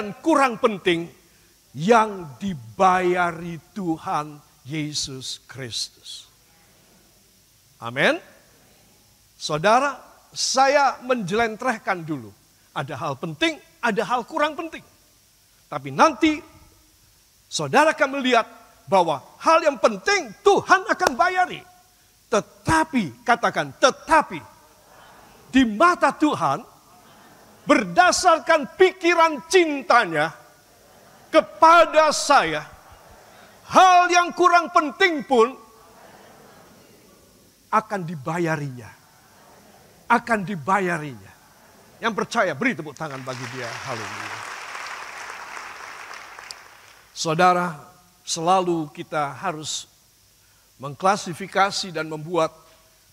dan kurang penting yang dibayari Tuhan Yesus Kristus. Amin. Saudara, saya menjelentrehkan dulu. Ada hal penting, ada hal kurang penting. Tapi nanti saudara akan melihat bahwa hal yang penting Tuhan akan bayari. Tetapi, katakan tetapi, di mata Tuhan, berdasarkan pikiran cintanya kepada saya, hal yang kurang penting pun akan dibayarinya. Akan dibayarinya. Yang percaya, beri tepuk tangan bagi dia. Haleluya. Saudara, selalu kita harus mengklasifikasi dan membuat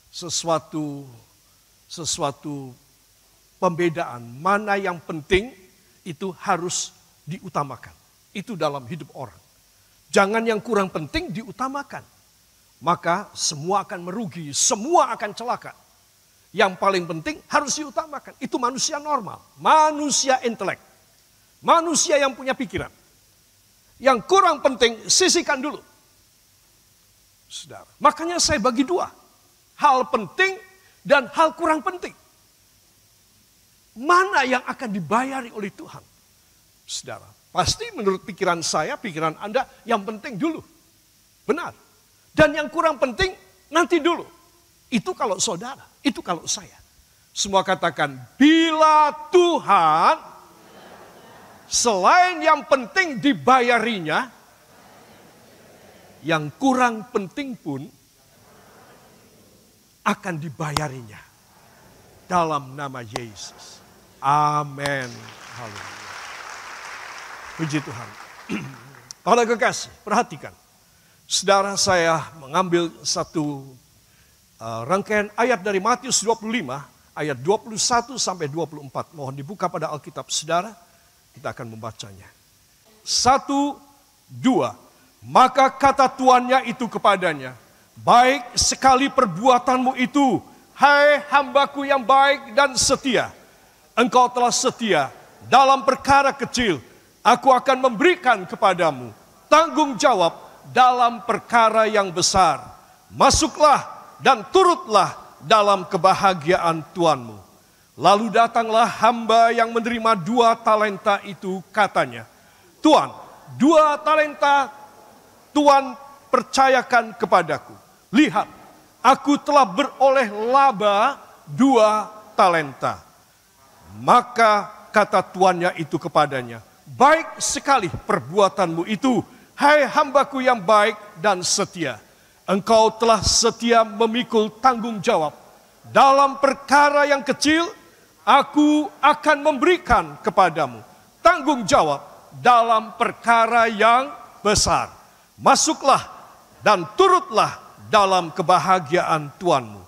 sesuatu pembedaan. Mana yang penting itu harus diutamakan. Itu dalam hidup orang. Jangan yang kurang penting diutamakan. Maka semua akan merugi, semua akan celaka. Yang paling penting harus diutamakan. Itu manusia normal, manusia intelek, manusia yang punya pikiran. Yang kurang penting sisihkan dulu. Saudara, makanya saya bagi dua. Hal penting dan hal kurang penting. Mana yang akan dibayari oleh Tuhan? Saudara, pasti menurut pikiran saya, pikiran Anda, yang penting dulu. Benar. Dan yang kurang penting nanti dulu. Itu kalau saudara, itu kalau saya. Semua katakan, bila Tuhan selain yang penting dibayarinya, yang kurang penting pun akan dibayarinya. Dalam nama Yesus. Amin. Haleluya. Puji Tuhan. Para kekasih, perhatikan. Saudara, saya mengambil satu rangkaian ayat dari Matius 25, ayat 21 sampai 24. Mohon dibuka pada Alkitab saudara, kita akan membacanya. 1, 2. Maka kata tuannya itu kepadanya, baik sekali perbuatanmu itu, hai hambaku yang baik dan setia. Engkau telah setia dalam perkara kecil, aku akan memberikan kepadamu tanggung jawab dalam perkara yang besar. Masuklah dan turutlah dalam kebahagiaan Tuanmu. Lalu datanglah hamba yang menerima 2 talenta itu, katanya, Tuan, 2 talenta Tuan percayakan kepadaku. Lihat, aku telah beroleh laba 2 talenta. Maka kata tuannya itu kepadanya, baik sekali perbuatanmu itu, hai hambaku yang baik dan setia. Engkau telah setia memikul tanggung jawab. Dalam perkara yang kecil, aku akan memberikan kepadamu tanggung jawab dalam perkara yang besar. Masuklah dan turutlah dalam kebahagiaan Tuanmu.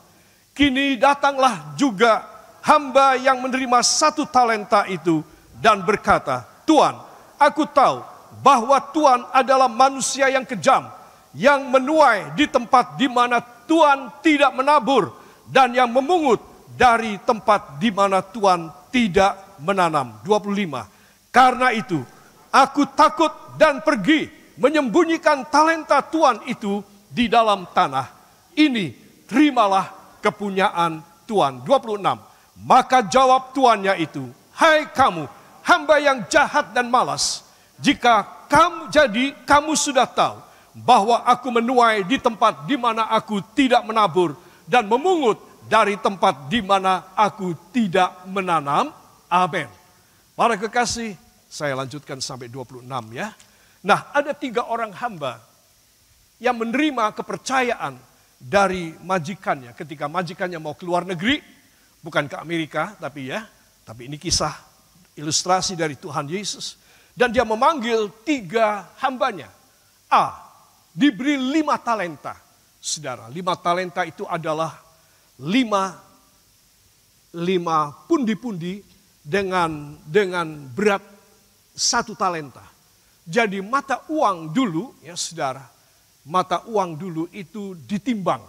Kini datanglah juga hamba yang menerima 1 talenta itu dan berkata, Tuan, aku tahu bahwa Tuan adalah manusia yang kejam, yang menuai di tempat di mana Tuan tidak menabur, dan yang memungut dari tempat di mana Tuan tidak menanam. 25. Karena itu, aku takut dan pergi menyembunyikan talenta Tuan itu di dalam tanah. Ini terimalah kepunyaan Tuan. 26. Maka jawab tuannya itu, hai kamu, hamba yang jahat dan malas, jika kamu sudah tahu bahwa aku menuai di tempat di mana aku tidak menabur dan memungut dari tempat di mana aku tidak menanam. Amin. Para kekasih, saya lanjutkan sampai 26 ya. Nah, ada 3 orang hamba yang menerima kepercayaan dari majikannya ketika majikannya mau keluar negeri, bukan ke Amerika tapi ini kisah ilustrasi dari Tuhan Yesus. Dan dia memanggil 3 hambanya. Diberi 5 talenta. Saudara, 5 talenta itu adalah 5 pundi-pundi dengan berat 1 talenta. Jadi mata uang dulu, ya saudara, mata uang dulu itu ditimbang.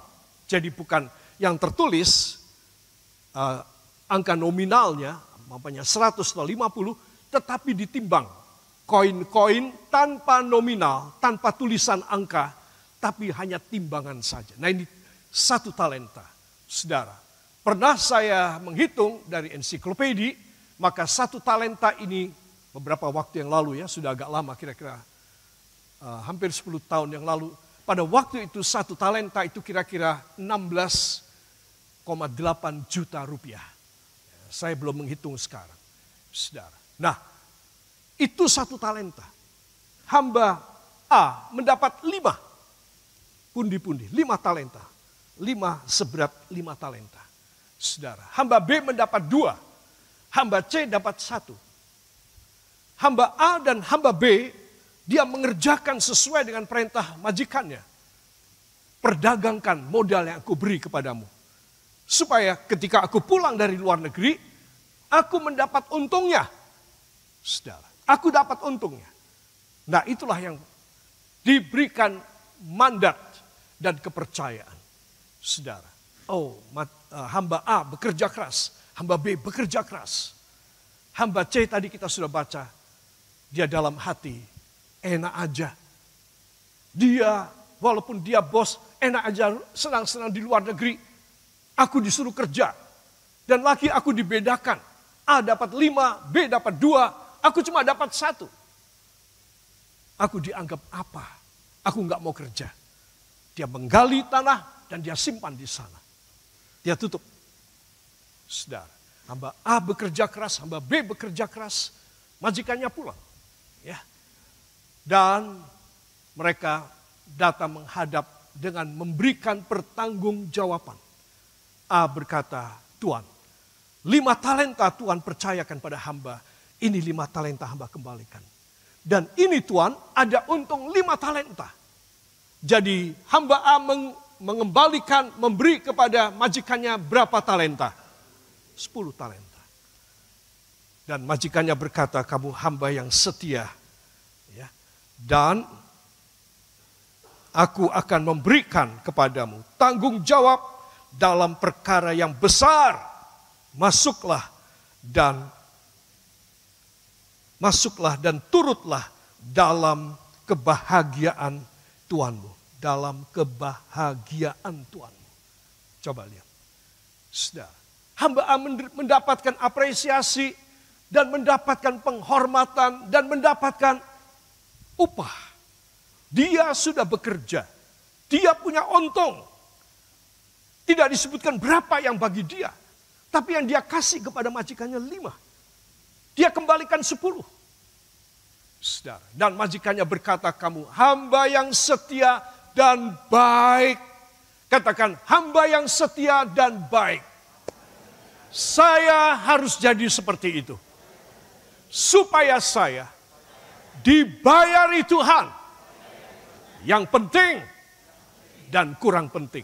Jadi bukan yang tertulis angka nominalnya, 100 atau 50, tetapi ditimbang koin-koin tanpa nominal, tanpa tulisan angka, tapi hanya timbangan saja. Nah ini 1 talenta, saudara. Pernah saya menghitung dari ensiklopedi, maka 1 talenta ini beberapa waktu yang lalu ya, sudah agak lama kira-kira hampir 10 tahun yang lalu. Pada waktu itu 1 talenta itu kira-kira 16,8 juta rupiah. Saya belum menghitung sekarang, saudara. Nah, itu 1 talenta. Hamba A mendapat 5 pundi-pundi, 5 talenta. 5 seberat 5 talenta. Saudara, hamba B mendapat 2. Hamba C dapat 1. Hamba A dan hamba B, dia mengerjakan sesuai dengan perintah majikannya. Perdagangkan modal yang aku beri kepadamu. Supaya ketika aku pulang dari luar negeri, aku mendapat untungnya. Saudara, aku dapat untungnya. Nah itulah yang diberikan mandat dan kepercayaan. Saudara, hamba A bekerja keras, hamba B bekerja keras. Hamba C tadi kita sudah baca, dia dalam hati enak aja. Dia walaupun dia bos, enak aja senang-senang di luar negeri. Aku disuruh kerja. Dan lagi aku dibedakan. A dapat 5, B dapat 2, aku cuma dapat 1. Aku dianggap apa? Aku nggak mau kerja. Dia menggali tanah dan dia simpan di sana. Dia tutup. Saudara, hamba A bekerja keras, hamba B bekerja keras. Majikannya pulang. Ya. Dan mereka datang menghadap dengan memberikan pertanggungjawaban. A berkata, Tuhan, 5 talenta Tuhan percayakan pada hamba. Ini 5 talenta hamba kembalikan. Dan ini Tuhan ada untung 5 talenta. Jadi hamba A mengembalikan, memberi kepada majikannya berapa talenta? 10 talenta. Dan majikannya berkata, kamu hamba yang setia. Ya. Dan aku akan memberikan kepadamu tanggung jawab dalam perkara yang besar. Masuklah dan turutlah dalam kebahagiaan Tuhanmu. Dalam kebahagiaan Tuhanmu. Coba lihat. Saudara, hamba A mendapatkan apresiasi dan mendapatkan penghormatan dan mendapatkan upah. Dia sudah bekerja. Dia punya untung. Tidak disebutkan berapa yang bagi dia. Tapi yang dia kasih kepada majikannya 5. Dia kembalikan 10. Saudara, dan majikannya berkata, kamu hamba yang setia dan baik. Katakan, hamba yang setia dan baik. Saya harus jadi seperti itu. Supaya saya dibayari Tuhan. Yang penting dan kurang penting.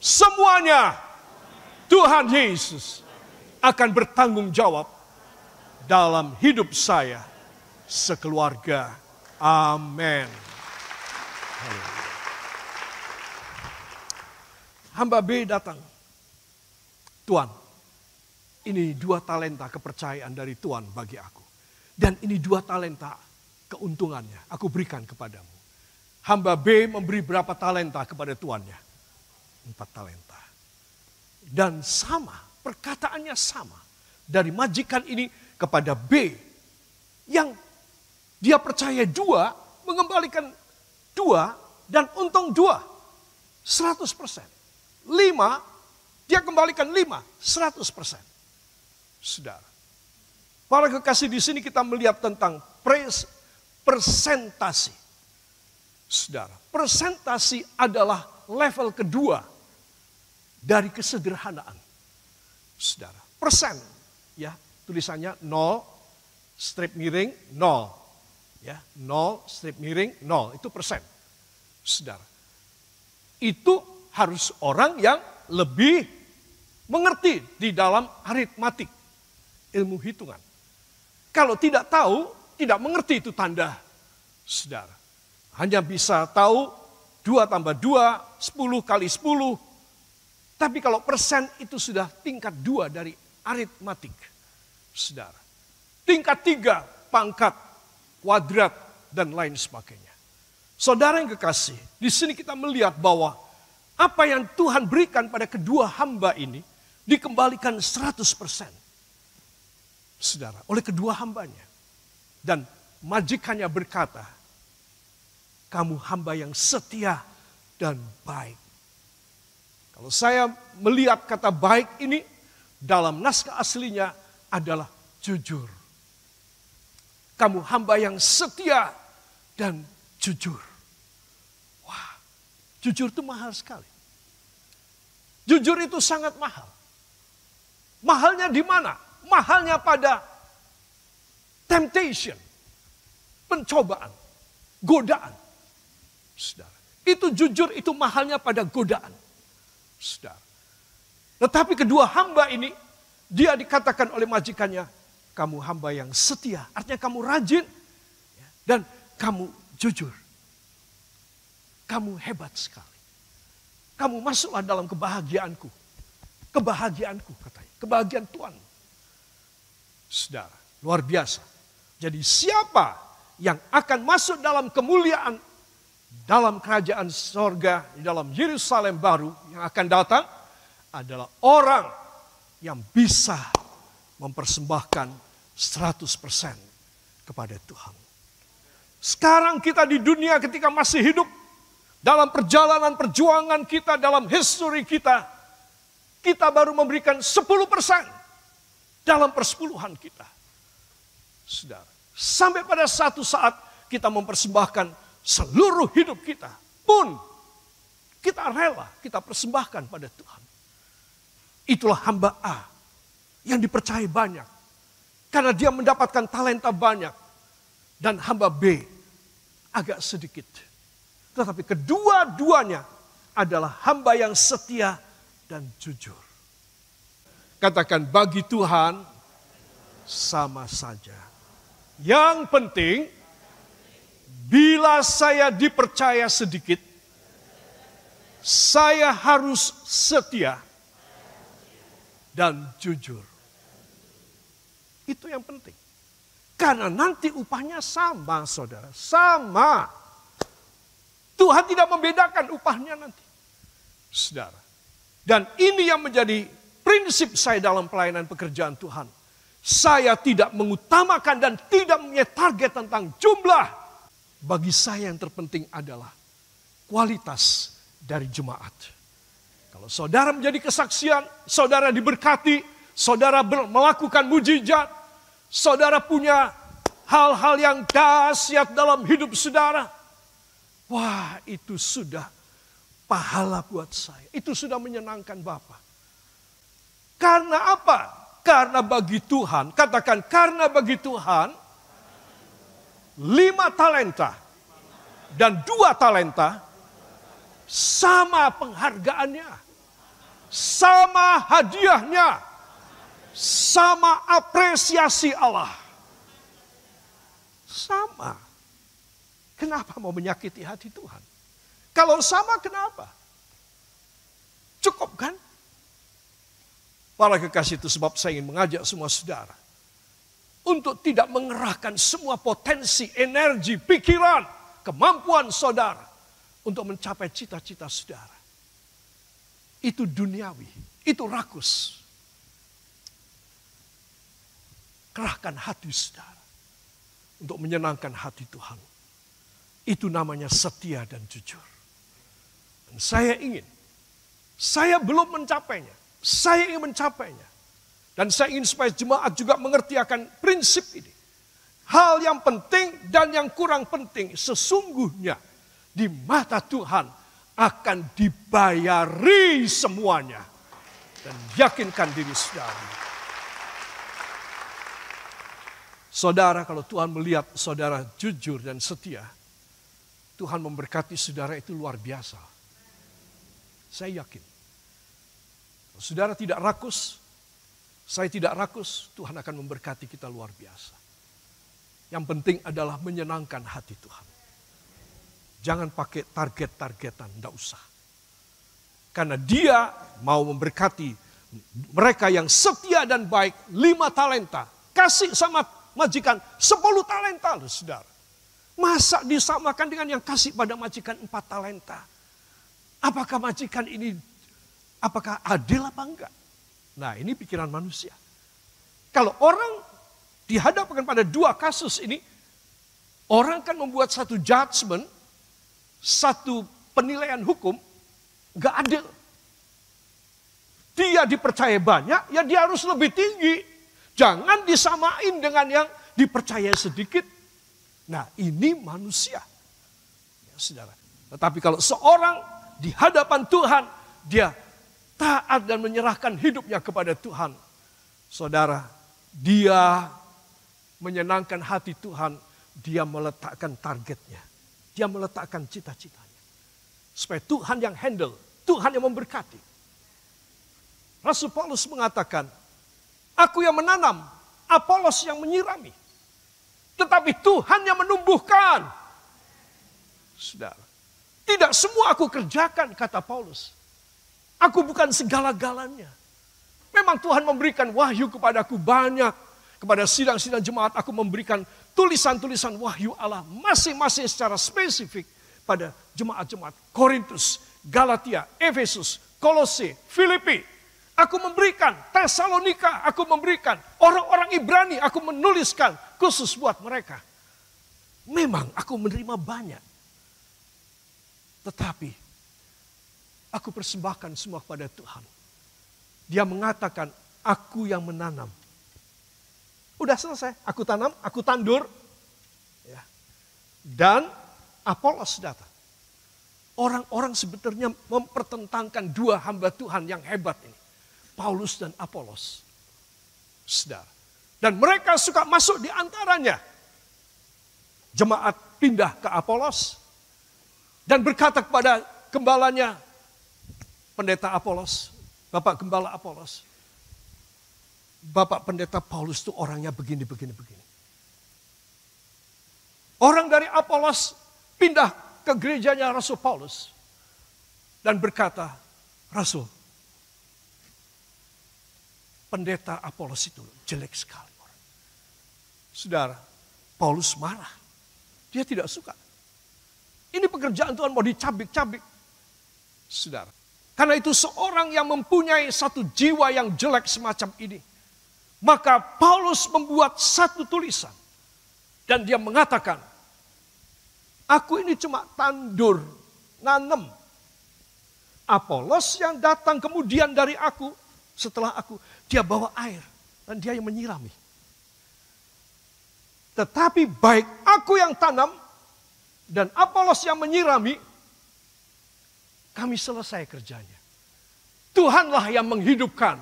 Semuanya Tuhan Yesus akan bertanggung jawab dalam hidup saya sekeluarga. Amin. Hamba B datang. Tuhan, ini 2 talenta kepercayaan dari Tuhan bagi aku. Dan ini 2 talenta keuntungannya aku berikan kepadamu. Hamba B memberi berapa talenta kepada tuannya? 4 talenta. Dan sama, perkataannya sama. Dari majikan ini kepada B. Yang dia percaya 2, mengembalikan 2 dan untung 2. 100%. 5, dia kembalikan 5. 100%. Saudara. Para kekasih, di sini kita melihat tentang persentasi. Saudara, persentasi adalah level kedua dari kesederhanaan. Saudara, persen, ya, tulisannya 0, strip miring 0. Ya, 0, strip miring 0, itu persen. Saudara, itu harus orang yang lebih mengerti di dalam aritmatik, ilmu hitungan. Kalau tidak tahu, tidak mengerti itu tanda. Saudara, hanya bisa tahu 2 tambah 2, 10 kali 10. Tapi kalau persen itu sudah tingkat 2 dari aritmatik. Saudara. Tingkat 3 pangkat kuadrat, dan lain sebagainya. Saudara yang kekasih, di sini kita melihat bahwa apa yang Tuhan berikan pada kedua hamba ini dikembalikan 100%. Saudara, oleh kedua hambanya. Dan majikannya berkata, kamu hamba yang setia dan baik. Kalau saya melihat kata baik ini, dalam naskah aslinya adalah jujur. Kamu hamba yang setia dan jujur. Wah, jujur itu mahal sekali. Jujur itu sangat mahal. Mahalnya di mana? Mahalnya pada temptation, pencobaan, godaan. Saudara, itu jujur, itu mahalnya pada godaan. Saudara. Tetapi kedua hamba ini, dia dikatakan oleh majikannya, kamu hamba yang setia. Artinya kamu rajin dan kamu jujur. Kamu hebat sekali. Kamu masuklah dalam kebahagiaanku. Kebahagiaanku katanya. Kebahagiaan Tuhan. Saudara, luar biasa. Jadi siapa yang akan masuk dalam kemuliaan dalam kerajaan sorga, di dalam Yerusalem baru yang akan datang, adalah orang yang bisa mempersembahkan 100% kepada Tuhan. Sekarang kita di dunia ketika masih hidup, dalam perjalanan perjuangan kita, dalam history kita, kita baru memberikan 10% dalam persepuluhan kita. Saudara, sampai pada satu saat kita mempersembahkan seluruh hidup kita pun kita rela, kita persembahkan pada Tuhan. Itulah hamba A yang dipercayai banyak karena dia mendapatkan talenta banyak, dan hamba B agak sedikit. Tetapi kedua-duanya adalah hamba yang setia dan jujur. Katakan, bagi Tuhan sama saja. Yang penting, bila saya dipercaya sedikit, saya harus setia dan jujur. Itu yang penting. Karena nanti upahnya sama, saudara. Sama. Tuhan tidak membedakan upahnya nanti. Saudara. Dan ini yang menjadi prinsip saya dalam pelayanan pekerjaan Tuhan. Saya tidak mengutamakan dan tidak punya target tentang jumlah. Bagi saya yang terpenting adalah kualitas dari jemaat. Kalau saudara menjadi kesaksian, saudara diberkati, saudara melakukan mujizat, saudara punya hal-hal yang dahsyat dalam hidup saudara. Wah, itu sudah pahala buat saya. Itu sudah menyenangkan Bapa. Karena apa? Karena bagi Tuhan, katakan karena bagi Tuhan, 5 talenta dan 2 talenta sama penghargaannya, sama hadiahnya, sama apresiasi Allah. Sama. Kenapa mau menyakiti hati Tuhan? Kalau sama, kenapa? Cukup kan? Para kekasih, itu sebab saya ingin mengajak semua saudara untuk tidak mengerahkan semua potensi, energi, pikiran, kemampuan saudara untuk mencapai cita-cita saudara. Itu duniawi, itu rakus. Kerahkan hati saudara untuk menyenangkan hati Tuhan. Itu namanya setia dan jujur. Dan saya belum mencapainya. Saya ingin mencapainya. Dan saya ingin supaya jemaat juga mengerti akan prinsip ini. Hal yang penting dan yang kurang penting sesungguhnya di mata Tuhan akan dibayari semuanya. Dan yakinkan diri saudara. Saudara, kalau Tuhan melihat saudara jujur dan setia, Tuhan memberkati saudara itu luar biasa. Saya yakin. Kalau saudara tidak rakus, saya tidak rakus, Tuhan akan memberkati kita luar biasa. Yang penting adalah menyenangkan hati Tuhan. Jangan pakai target-targetan, tidak usah. Karena Dia mau memberkati mereka yang setia dan baik, 5 talenta. Kasih sama majikan 10 talenta loh saudara. Masa disamakan dengan yang kasih pada majikan 4 talenta? Apakah majikan ini, apakah adil apa enggak? Nah ini pikiran manusia. Kalau orang dihadapkan pada 2 kasus ini, orang kan membuat satu judgment, satu penilaian hukum, enggak adil. Dia dipercaya banyak, ya dia harus lebih tinggi. Jangan disamain dengan yang dipercaya sedikit. Nah ini manusia. Ya, saudara. Tetapi kalau seorang di hadapan Tuhan, dia taat dan menyerahkan hidupnya kepada Tuhan. Saudara, dia menyenangkan hati Tuhan, dia meletakkan targetnya. Dia meletakkan cita-citanya. Supaya Tuhan yang handle, Tuhan yang memberkati. Rasul Paulus mengatakan, aku yang menanam, Apolos yang menyirami. Tetapi Tuhan yang menumbuhkan. Saudara, tidak semua aku kerjakan, kata Paulus. Aku bukan segala-galanya. Memang Tuhan memberikan wahyu kepadaku banyak. Kepada sidang-sidang jemaat aku memberikan tulisan-tulisan wahyu Allah. Masing-masing secara spesifik pada jemaat-jemaat Korintus, Galatia, Efesus, Kolose, Filipi. Aku memberikan Tesalonika, aku memberikan orang-orang Ibrani, aku menuliskan khusus buat mereka. Memang aku menerima banyak. Tetapi aku persembahkan semua kepada Tuhan. Dia mengatakan, aku yang menanam. Udah selesai, aku tanam, aku tandur. Ya. Dan Apolos datang. Orang-orang sebetulnya mempertentangkan 2 hamba Tuhan yang hebat ini. Paulus dan Apolos. Saudara. Dan mereka suka masuk di antaranya. Jemaat pindah ke Apolos. Dan berkata kepada gembalanya, pendeta Apolos, Bapak Gembala Apolos, Bapak Pendeta Paulus itu orangnya begini. Orang dari Apolos pindah ke gerejanya Rasul Paulus. Dan berkata, Rasul, pendeta Apolos itu jelek sekali. Saudara, Paulus marah. Dia tidak suka. Ini pekerjaan Tuhan mau dicabik-cabik. Saudara, karena itu seorang yang mempunyai satu jiwa yang jelek semacam ini, maka Paulus membuat satu tulisan. Dan dia mengatakan, aku ini cuma tandur, nanem. Apolos yang datang kemudian dari aku, setelah aku, dia bawa air dan dia yang menyirami. Tetapi baik aku yang tanam dan Apolos yang menyirami, kami selesai kerjanya. Tuhanlah yang menghidupkan,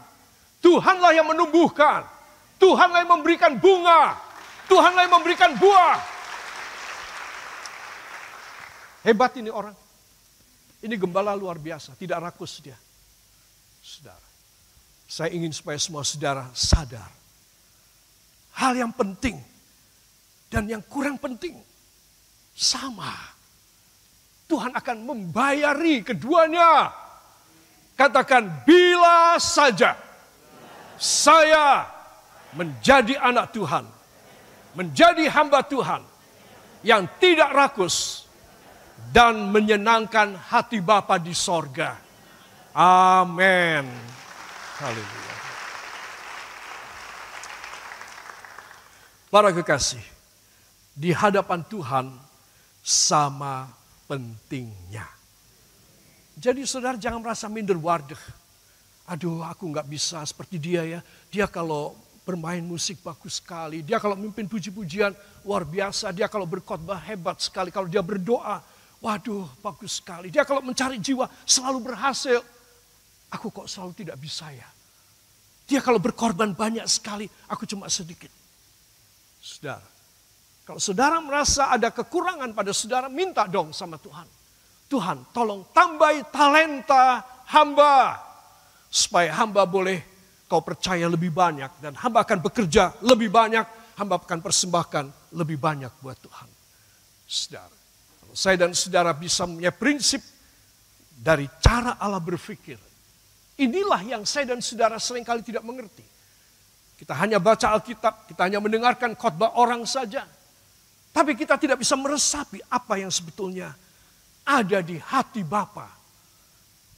Tuhanlah yang menumbuhkan, Tuhanlah yang memberikan bunga, Tuhanlah yang memberikan buah. Hebat ini orang. Ini gembala luar biasa, tidak rakus dia. Saudara. Saya ingin supaya semua saudara sadar. Hal yang penting dan yang kurang penting sama. Tuhan akan membayari keduanya. Katakan, bila saja saya menjadi anak Tuhan, menjadi hamba Tuhan yang tidak rakus dan menyenangkan hati Bapa di sorga. Amin. Haleluya. Para kekasih, di hadapan Tuhan sama pentingnya. Jadi saudara jangan merasa minder waduh. Aduh aku gak bisa seperti dia ya. Dia kalau bermain musik bagus sekali. Dia kalau memimpin puji-pujian luar biasa. Dia kalau berkhotbah hebat sekali. Kalau dia berdoa, waduh bagus sekali. Dia kalau mencari jiwa selalu berhasil. Aku kok selalu tidak bisa ya. Dia kalau berkorban banyak sekali, aku cuma sedikit. Saudara, kalau saudara merasa ada kekurangan pada saudara, minta dong sama Tuhan. Tuhan, tolong tambahi talenta hamba. Supaya hamba boleh kau percaya lebih banyak. Dan hamba akan bekerja lebih banyak. Hamba akan persembahkan lebih banyak buat Tuhan. Saudara, kalau saya dan saudara bisa punya prinsip dari cara Allah berpikir. Inilah yang saya dan saudara seringkali tidak mengerti. Kita hanya baca Alkitab, kita hanya mendengarkan khotbah orang saja. Tapi kita tidak bisa meresapi apa yang sebetulnya ada di hati Bapa,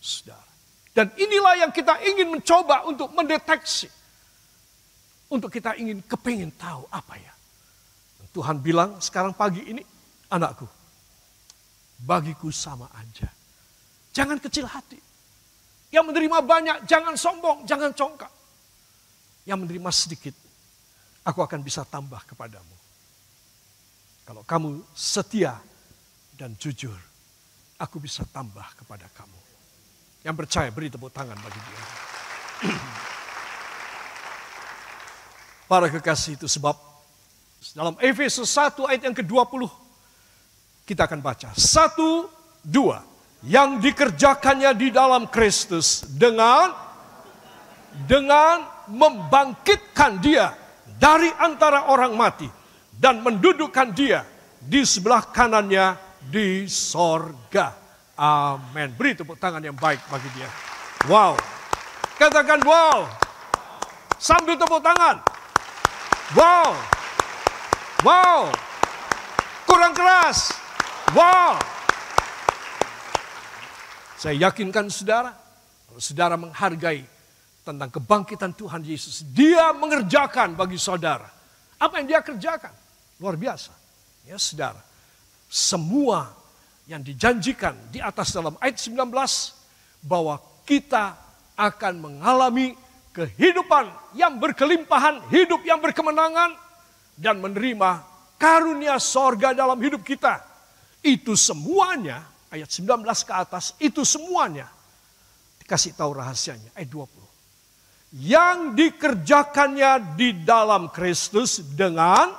saudara. Dan inilah yang kita ingin mencoba untuk mendeteksi. Untuk kita ingin kepingin tahu apa ya. Tuhan bilang sekarang pagi ini, anakku, bagiku sama aja. Jangan kecil hati. Yang menerima banyak, jangan sombong, jangan congkak. Yang menerima sedikit, aku akan bisa tambah kepadamu. Kalau kamu setia dan jujur, aku bisa tambah kepada kamu. Yang percaya beri tepuk tangan bagi dia. Para kekasih, itu sebab dalam Efesus 1 ayat yang ke-20 kita akan baca. 1, 2. Yang dikerjakannya di dalam Kristus dengan membangkitkan dia dari antara orang mati dan mendudukkan dia di sebelah kanannya di sorga. Amin. Beri tepuk tangan yang baik bagi dia. Wow. Katakan wow. Sambil tepuk tangan. Wow. Wow. Kurang keras. Wow. Saya yakinkan saudara, kalau saudara menghargai tentang kebangkitan Tuhan Yesus, dia mengerjakan bagi saudara. Apa yang dia kerjakan? Luar biasa. Ya saudara, semua yang dijanjikan di atas dalam ayat 19, bahwa kita akan mengalami kehidupan yang berkelimpahan, hidup yang berkemenangan, dan menerima karunia sorga dalam hidup kita. Itu semuanya, ayat 19 ke atas, itu semuanya dikasih tahu rahasianya, ayat 20. Yang dikerjakannya di dalam Kristus dengan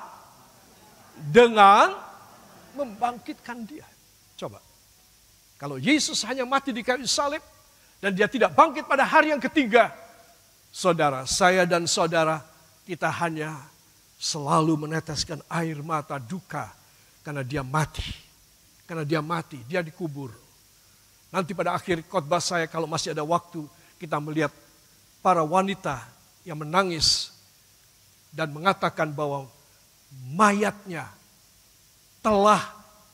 membangkitkan dia. Coba, kalau Yesus hanya mati di kayu salib dan dia tidak bangkit pada hari yang ketiga, saudara, saya dan saudara, kita hanya selalu meneteskan air mata duka karena dia mati. Karena dia mati, dia dikubur. Nanti pada akhir khotbah saya, kalau masih ada waktu, kita melihat para wanita yang menangis dan mengatakan bahwa mayatnya telah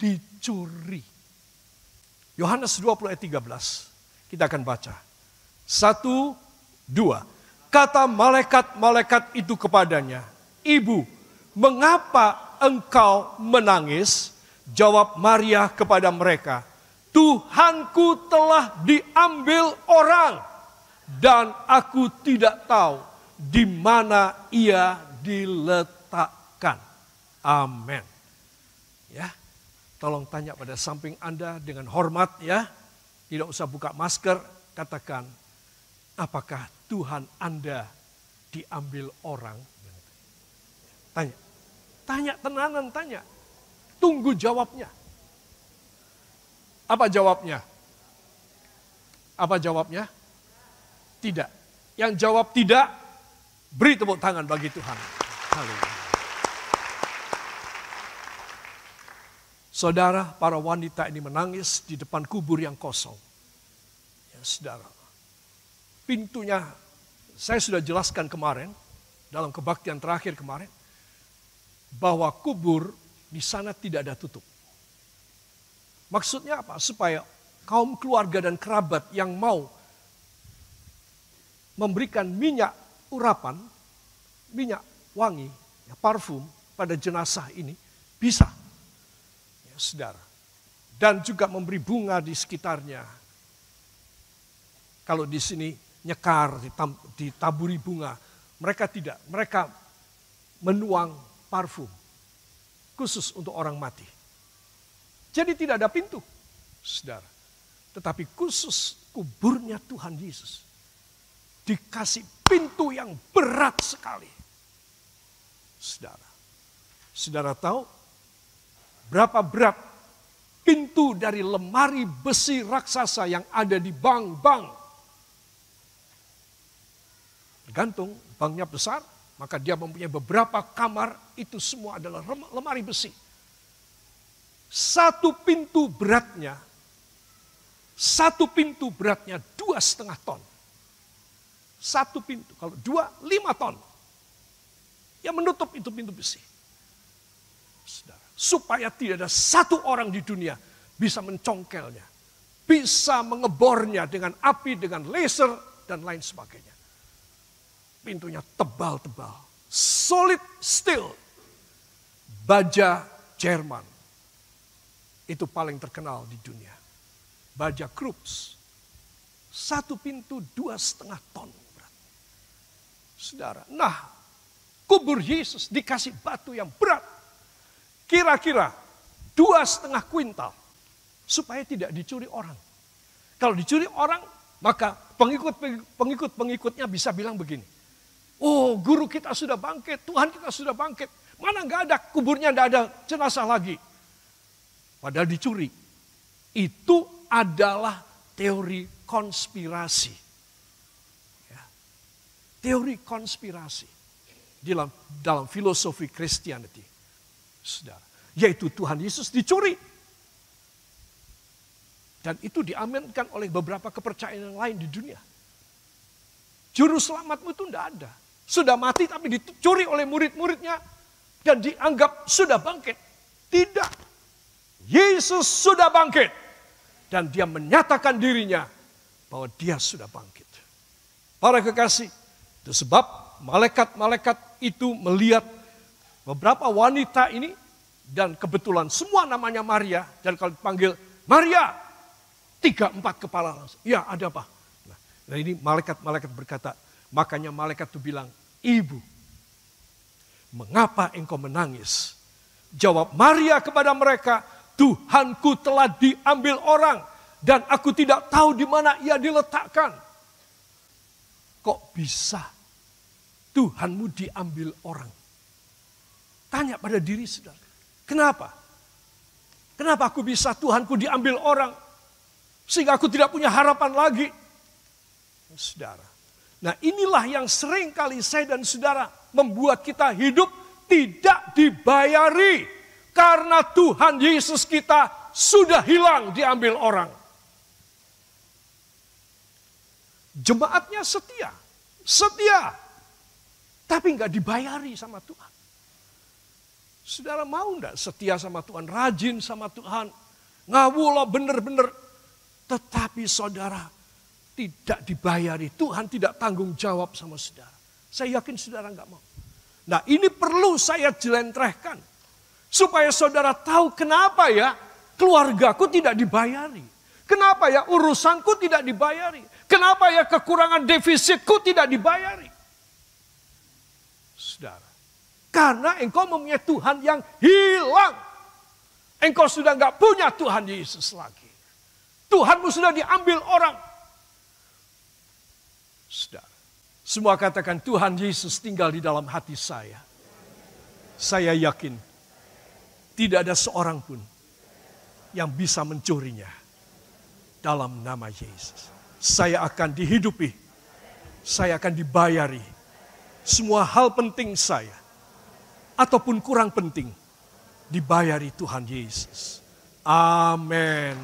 dicuri. Yohanes 20 ayat 13. Kita akan baca. 1, 2. Kata malaikat-malaikat itu kepadanya, Ibu, mengapa engkau menangis? Jawab Maria kepada mereka, Tuhanku telah diambil orang dan aku tidak tahu di mana ia diletakkan. Amin. Ya. Tolong tanya pada samping Anda dengan hormat ya. Tidak usah buka masker, katakan, apakah Tuhan Anda diambil orang? Tanya. Tanya tenanan, tanya. Tunggu jawabnya. Apa jawabnya? Apa jawabnya? Tidak. Yang jawab tidak, beri tepuk tangan bagi Tuhan. Haleluya. Saudara, para wanita ini menangis di depan kubur yang kosong. Ya, saudara. Pintunya, saya sudah jelaskan kemarin, dalam kebaktian terakhir kemarin, bahwa kubur di sana tidak ada tutup. Maksudnya apa? Supaya kaum keluarga dan kerabat yang mau memberikan minyak urapan, minyak wangi, ya, parfum pada jenazah ini bisa. Saudara, dan juga memberi bunga di sekitarnya. Kalau di sini nyekar, ditaburi bunga, mereka tidak. Mereka menuang parfum khusus untuk orang mati. Jadi tidak ada pintu, saudara. Tetapi khusus kuburnya Tuhan Yesus dikasih pintu yang berat sekali, saudara. Saudara tahu berapa berat pintu dari lemari besi raksasa yang ada di bank-bank? Tergantung banknya besar, maka dia mempunyai beberapa kamar, itu semua adalah lemari besi. Satu pintu beratnya 2,5 ton. Satu pintu, kalau 2, 5 ton. yang menutup itu pintu besi. Saudara, supaya tidak ada satu orang di dunia bisa mencongkelnya, bisa mengebornya dengan api, dengan laser, dan lain sebagainya. Pintunya tebal-tebal, solid steel, baja Jerman. Itu paling terkenal di dunia. Baja Krups. Satu pintu 2,5 ton. Saudara, nah kubur Yesus dikasih batu yang berat. Kira-kira 2,5 kuintal. Supaya tidak dicuri orang. Kalau dicuri orang, maka pengikut-pengikutnya bisa bilang begini. Oh, guru kita sudah bangkit, Tuhan kita sudah bangkit. Mana nggak ada kuburnya, nggak ada jenazah lagi. Padahal dicuri. Itu adalah teori konspirasi. Ya. Teori konspirasi. Dalam filosofi Christianity. Saudara. Yaitu Tuhan Yesus dicuri. Dan itu diaminkan oleh beberapa kepercayaan yang lain di dunia. Juru selamatmu itu tidak ada. Sudah mati tapi dicuri oleh murid-muridnya. Dan dianggap sudah bangkit. Tidak. Yesus sudah bangkit. Dan dia menyatakan dirinya bahwa dia sudah bangkit. Para kekasih, itu sebab malaikat-malaikat itu melihat beberapa wanita ini. Dan kebetulan semua namanya Maria. Dan kalau dipanggil Maria, 3-4 kepala langsung. Ya, ada apa? Nah ini malaikat-malaikat berkata, makanya malaikat itu bilang, Ibu, mengapa engkau menangis? Jawab Maria kepada mereka, Tuhanku telah diambil orang dan aku tidak tahu di mana ia diletakkan. Kok bisa Tuhanmu diambil orang? Tanya pada diri saudara, kenapa? Kenapa aku bisa Tuhanku diambil orang? Sehingga aku tidak punya harapan lagi. Saudara. Nah inilah yang sering kali saya dan saudara membuat kita hidup tidak dibayari. Karena Tuhan Yesus kita sudah hilang diambil orang. Jemaatnya setia. Setia. Tapi nggak dibayari sama Tuhan. Saudara mau enggak setia sama Tuhan? Rajin sama Tuhan. Ngawula bener-bener. Tetapi saudara tidak dibayari. Tuhan tidak tanggung jawab sama saudara. Saya yakin saudara enggak mau. Nah ini perlu saya jelentrehkan. Supaya saudara tahu kenapa ya keluargaku tidak dibayari. Kenapa ya urusanku tidak dibayari. Kenapa ya kekurangan defisitku tidak dibayari. Saudara. Karena engkau mempunyai Tuhan yang hilang. Engkau sudah enggak punya Tuhan Yesus lagi. Tuhanmu sudah diambil orang. Saudara, semua katakan Tuhan Yesus tinggal di dalam hati saya. Saya yakin tidak ada seorang pun yang bisa mencurinya dalam nama Yesus. Saya akan dihidupi. Saya akan dibayari. Semua hal penting saya ataupun kurang penting dibayari Tuhan Yesus. Amin.